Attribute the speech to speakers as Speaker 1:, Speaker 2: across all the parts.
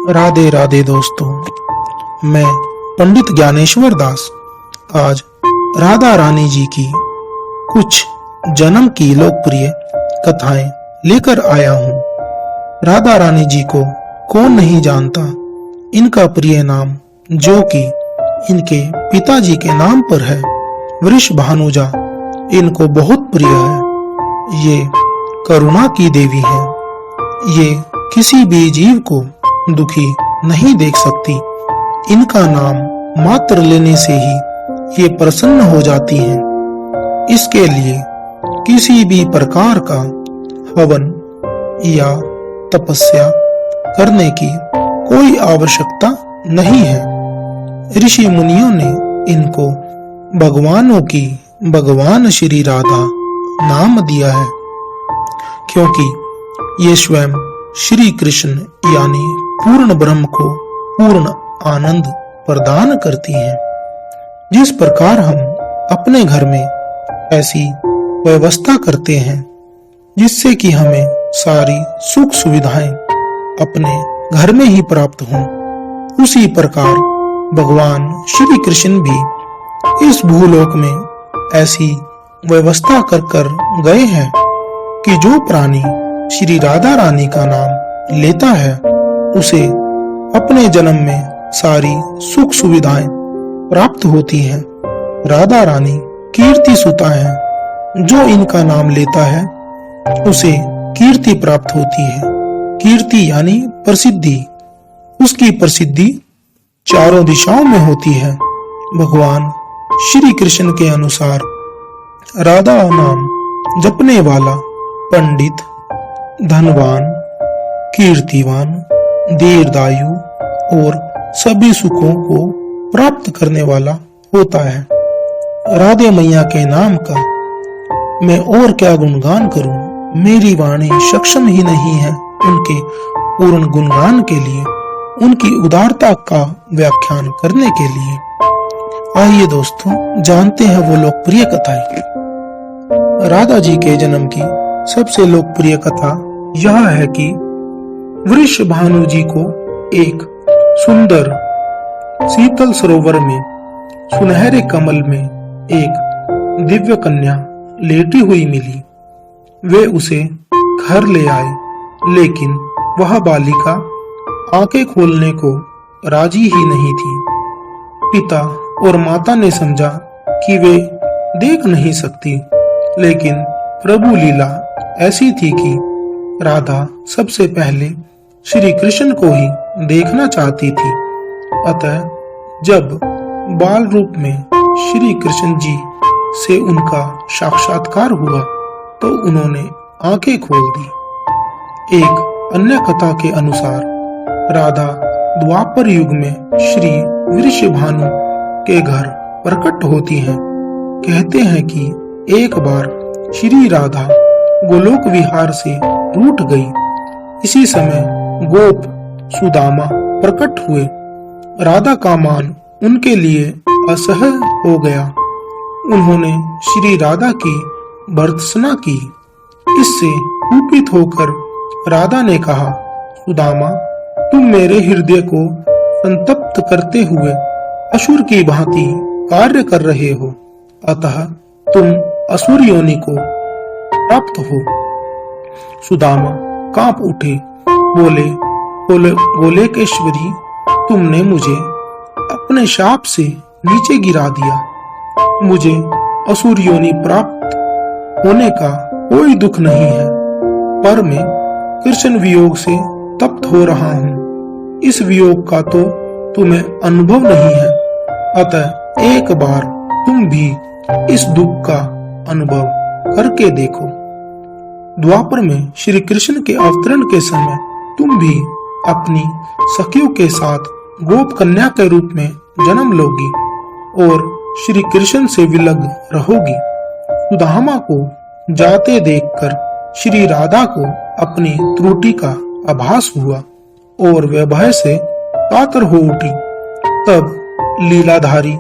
Speaker 1: राधे राधे दोस्तों, मैं पंडित ज्ञानेश्वर दास आज राधा रानी जी की कुछ जन्म की लोकप्रिय कथाएं लेकर आया हूँ। राधा रानी जी को कौन नहीं जानता। इनका प्रिय नाम जो कि इनके पिताजी के नाम पर है, वृषभानुजा, इनको बहुत प्रिय है। ये करुणा की देवी है। ये किसी भी जीव को दुखी नहीं देख सकती। इनका नाम मात्र लेने से ही ये प्रसन्न हो जाती हैं। इसके लिए किसी भी प्रकार का हवन या तपस्या करने की कोई आवश्यकता नहीं है। ऋषि मुनियों ने इनको भगवानों की भगवान श्री राधा नाम दिया है, क्योंकि ये स्वयं श्री कृष्ण यानी पूर्ण ब्रह्म को पूर्ण आनंद प्रदान करती हैं। जिस प्रकार हम अपने घर में ऐसी व्यवस्था करते हैं जिससे कि हमें सारी सुख सुविधाएं अपने घर में ही प्राप्त हों, उसी प्रकार भगवान श्री कृष्ण भी इस भूलोक में ऐसी व्यवस्था कर गए हैं कि जो प्राणी श्री राधा रानी का नाम लेता है उसे अपने जन्म में सारी सुख सुविधाएं प्राप्त होती हैं। राधा रानी कीर्ति सुता है। जो इनका नाम लेता है उसे कीर्ति प्राप्त होती है। कीर्ति यानी प्रसिद्धि। उसकी प्रसिद्धि चारों दिशाओं में होती है। भगवान श्री कृष्ण के अनुसार राधा नाम जपने वाला पंडित, धनवान, कीर्तिवान, दीर्घायु और सभी सुखों को प्राप्त करने वाला होता है। राधे मैया के नाम का मैं और क्या गुणगान करूं। मेरी वाणी सक्षम ही नहीं है उनके पूर्ण गुणगान के लिए, उनकी उदारता का व्याख्यान करने के लिए। आइए दोस्तों, जानते हैं वो लोकप्रिय कथाएं। राधा जी के जन्म की सबसे लोकप्रिय कथा यह है कि वृषभानु जी को एक सुंदर शीतल सरोवर में सुनहरे कमल में एक दिव्य कन्या लेटी हुई मिली। वे उसे घर ले आए, लेकिन वह बालिका आंखें खोलने को राजी ही नहीं थी। पिता और माता ने समझा कि वे देख नहीं सकती, लेकिन प्रभु लीला ऐसी थी कि राधा सबसे पहले श्री कृष्ण को ही देखना चाहती थी। अतः जब बाल रूप में श्री कृष्ण जी से उनका साक्षात्कार हुआ तो उन्होंने आंखें खोल दी। एक अन्य कथा के अनुसार राधा द्वापर युग में श्री वृषभानु के घर प्रकट होती हैं। कहते हैं कि एक बार श्री राधा गोलोक विहार से रूठ गई। इसी समय गोप सुदामा प्रकट हुए। राधा का मान उनके लिए असह्य हो गया। उन्होंने श्री राधा की भर्त्सना की। इससे कुपित होकर राधा ने कहा, सुदामा, तुम मेरे हृदय को संतप्त करते हुए असुर की भांति कार्य कर रहे हो, अतः तुम असुर योनि को प्राप्त हो। सुदामा कांप उठे, बोले गोलोकेश्वरी, तुमने मुझे अपने शाप से नीचे गिरा दिया। मुझे असुर योनि प्राप्त होने का कोई दुख नहीं है, पर मैं कृष्ण वियोग से तप्त हो रहा हूँ। इस वियोग का तो तुम्हें अनुभव नहीं है, अतः एक बार तुम भी इस दुख का अनुभव करके देखो। द्वापर में श्री कृष्ण के अवतरण के समय तुम भी अपनी सखियों के साथ गोप कन्या के रूप में जन्म लोगी और श्री कृष्ण से विलग रहोगी। सुदामा को जाते देखकर श्री राधा को अपनी त्रुटि का आभास हुआ और वे भय से कातर हो उठी। तब लीलाधारी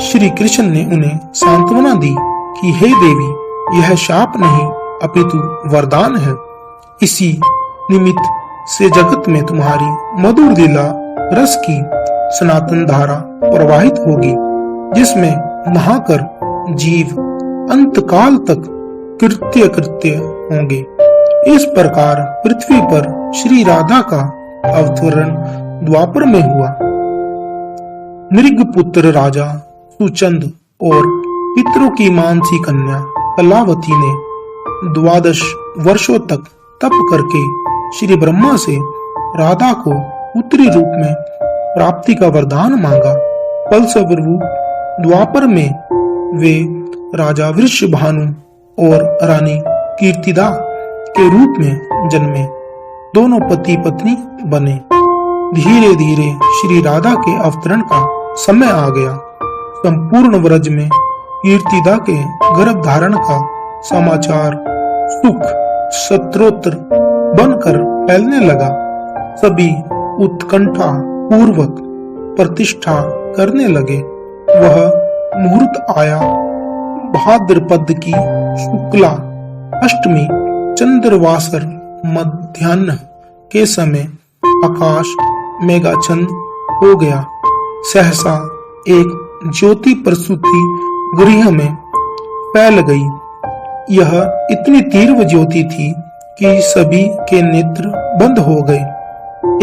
Speaker 1: श्री कृष्ण ने उन्हें सांत्वना दी कि हे देवी, यह शाप नहीं अपितु वरदान है। इसी निमित्त से जगत में तुम्हारी मधुर लीला रस की सनातन धारा प्रवाहित होगी, जिसमें नहाकर जीव अंत काल तक कृत्य होंगे। इस प्रकार पृथ्वी पर श्री राधा का अवतरण द्वापर में हुआ। नृगपुत्र राजा सुचंद और पितरों की मानसी कन्या कलावती ने 12 वर्षों तक तप करके श्री ब्रह्मा से राधा को पुत्री रूप में प्राप्ति का वरदान मांगा। फलस्वरूप द्वापर में वे राजा वृषभानु और रानी कीर्तिदा के रूप में जन्मे। दोनों पति पत्नी बने। धीरे धीरे श्री राधा के अवतरण का समय आ गया। संपूर्ण व्रज में कीर्तिदा के गर्भ धारण का समाचार सुख सत्रोत्र बनकर फैलने लगा। सभी उत्कंठा पूर्वक प्रतिष्ठा करने लगे। वह मुहूर्त आया। भाद्रपद की शुक्ला अष्टमी चंद्रवासर मध्याह्न के समय आकाश मेघाच्छन्न हो गया। सहसा एक ज्योति प्रसूति गृह में फैल गई। यह इतनी तीव्र ज्योति थी कि सभी के नेत्र बंद हो गए।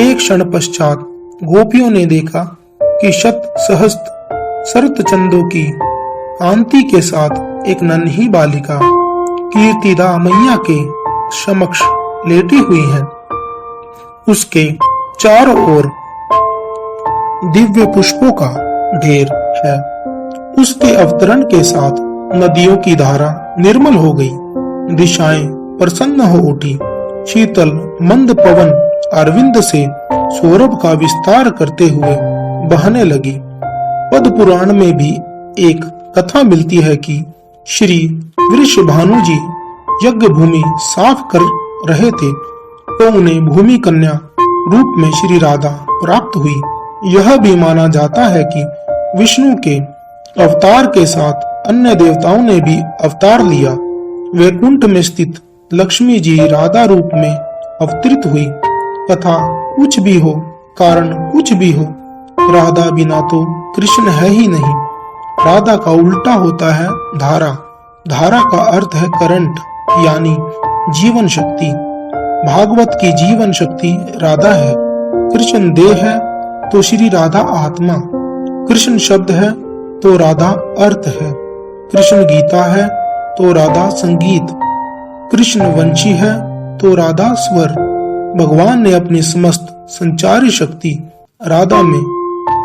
Speaker 1: एक क्षण पश्चात गोपियों ने देखा कि शत सहस्त्र शरत चंदों की कांति के साथ एक नन्ही बालिका कीर्तिदा मैया के समक्ष लेटी हुई है। उसके चारों ओर दिव्य पुष्पों का ढेर है। उसके अवतरण के साथ नदियों की धारा निर्मल हो गई। दिशाएं प्रसन्न हो उठी। शीतल मंद पवन अरविंद से सौरभ का विस्तार करते हुए बहने लगी। पद्म पुराण में भी एक कथा मिलती है कि श्री वृषभानु जी यज्ञ भूमि साफ कर रहे थे तो उन्हें भूमि कन्या रूप में श्री राधा प्राप्त हुई। यह भी माना जाता है कि विष्णु के अवतार के साथ अन्य देवताओं ने भी अवतार लिया। वैकुंठ में स्थित लक्ष्मी जी राधा रूप में अवतरित हुई। कथा कुछ भी हो, कारण कुछ भी हो, राधा बिना तो कृष्ण है ही नहीं। राधा का उल्टा होता है धारा। धारा का अर्थ है करंट, यानी जीवन शक्ति। भागवत की जीवन शक्ति राधा है। कृष्ण देह है तो श्री राधा आत्मा। कृष्ण शब्द है तो राधा अर्थ है। कृष्ण गीता है तो राधा संगीत। कृष्ण वंशी है तो राधा स्वर। भगवान ने अपनी समस्त संचारी शक्ति राधा में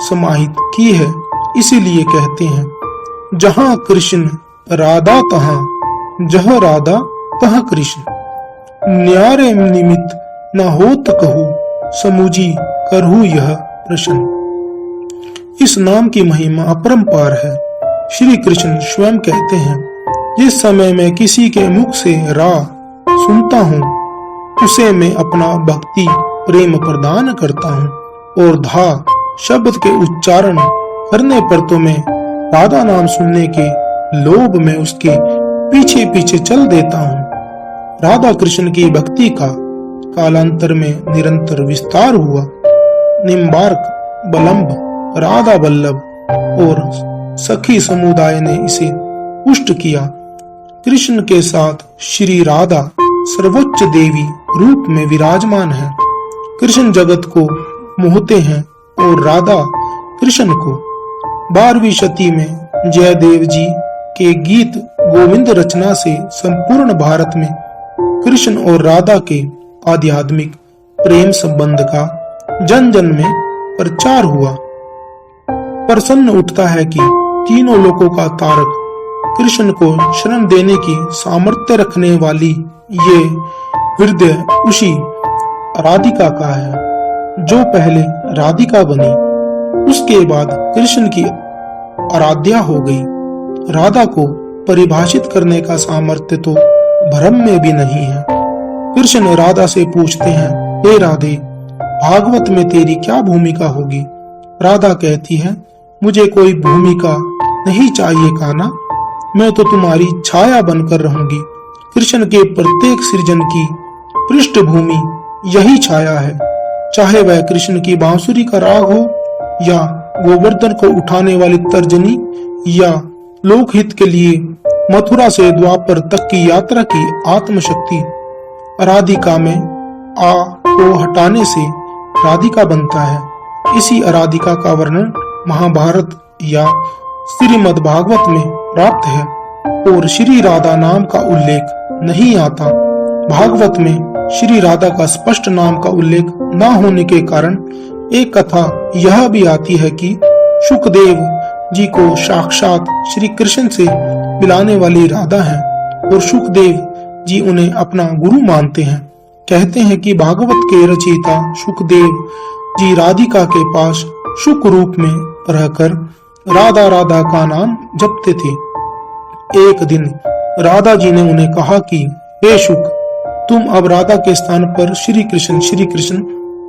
Speaker 1: समाहित की है। इसीलिए कहते हैं जहाँ कृष्ण राधा तहाँ, जहाँ राधा तहाँ कृष्ण। न्यारे निमित न होत कहूँ, समुझी करहु यह प्रश्न। इस नाम की महिमा अपरंपार है। श्री कृष्ण स्वयं कहते हैं, जिस समय मैं किसी के मुख से रा सुनता हूँ उसे मैं अपना भक्ति प्रेम प्रदान करता हूँ, और धा शब्द के उच्चारण करने पर तो मैं राधा नाम सुनने के लोभ में उसके पीछे पीछे चल देता हूँ। राधा कृष्ण की भक्ति का कालांतर में निरंतर विस्तार हुआ। निम्बार्क, बलम्ब, राधा वल्लभ और सखी समुदाय ने इसे पुष्ट किया। कृष्ण के साथ श्री राधा सर्वोच्च देवी रूप में विराजमान है। कृष्ण जगत को मोहते हैं और राधा कृष्ण को। 12वीं शती में जयदेव जी के गीत गोविंद रचना से संपूर्ण भारत में कृष्ण और राधा के आध्यात्मिक प्रेम संबंध का जन जन में प्रचार हुआ। प्रसन्न उठता है कि तीनों लोकों का तारक कृष्ण को शरण देने की सामर्थ्य रखने वाली ये हृदय उसी राधिका का है जो पहले राधिका बनी, उसके बाद कृष्ण की आराध्या हो गई। राधा को परिभाषित करने का सामर्थ्य तो भ्रम में भी नहीं है। कृष्ण राधा से पूछते हैं, हे राधे, भागवत में तेरी क्या भूमिका होगी? राधा कहती है, मुझे कोई भूमिका नहीं चाहिए कान्हा, मैं तो तुम्हारी छाया बनकर रहूंगी। कृष्ण के प्रत्येक सृजन की पृष्ठभूमि यही छाया है, चाहे वह कृष्ण की बांसुरी का राग हो या गोवर्धन को उठाने वाली तर्जनी या लोकहित के लिए मथुरा से द्वापर तक की यात्रा की आत्मशक्ति। राधिका में आ को हटाने से राधिका बनता है। इसी अराधिका का वर्णन महाभारत या श्रीमद् भागवत में प्राप्त है और श्री राधा नाम का उल्लेख नहीं आता। भागवत में श्री राधा का स्पष्ट नाम का उल्लेख न होने के कारण एक कथा यह भी आती है कि शुकदेव जी को साक्षात श्री कृष्ण से मिलाने वाली राधा है और शुकदेव जी उन्हें अपना गुरु मानते हैं। कहते हैं कि भागवत के रचयिता शुकदेव जी राधिका के पास शुक रूप में रहकर राधा राधा का नाम जपते थे। एक दिन राधा जी ने उन्हें कहा कि हे शुक, तुम अब राधा के स्थान पर श्री कृष्ण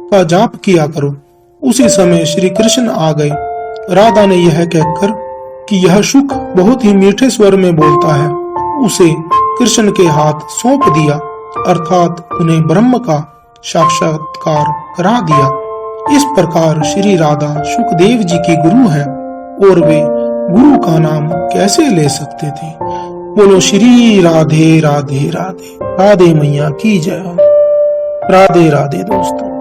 Speaker 1: का जाप किया करो। उसी समय श्री कृष्ण आ गए। राधा ने यह कहकर कि यह शुक बहुत ही मीठे स्वर में बोलता है, उसे कृष्ण के हाथ सौंप दिया, अर्थात उन्हें ब्रह्म का साक्षात्कार करा दिया। इस प्रकार श्री राधा शुकदेव जी की गुरु है और वे गुरु का नाम कैसे ले सकते थे। बोलो श्री राधे राधे राधे, राधे मैया की जय हो। राधे राधे दोस्तों।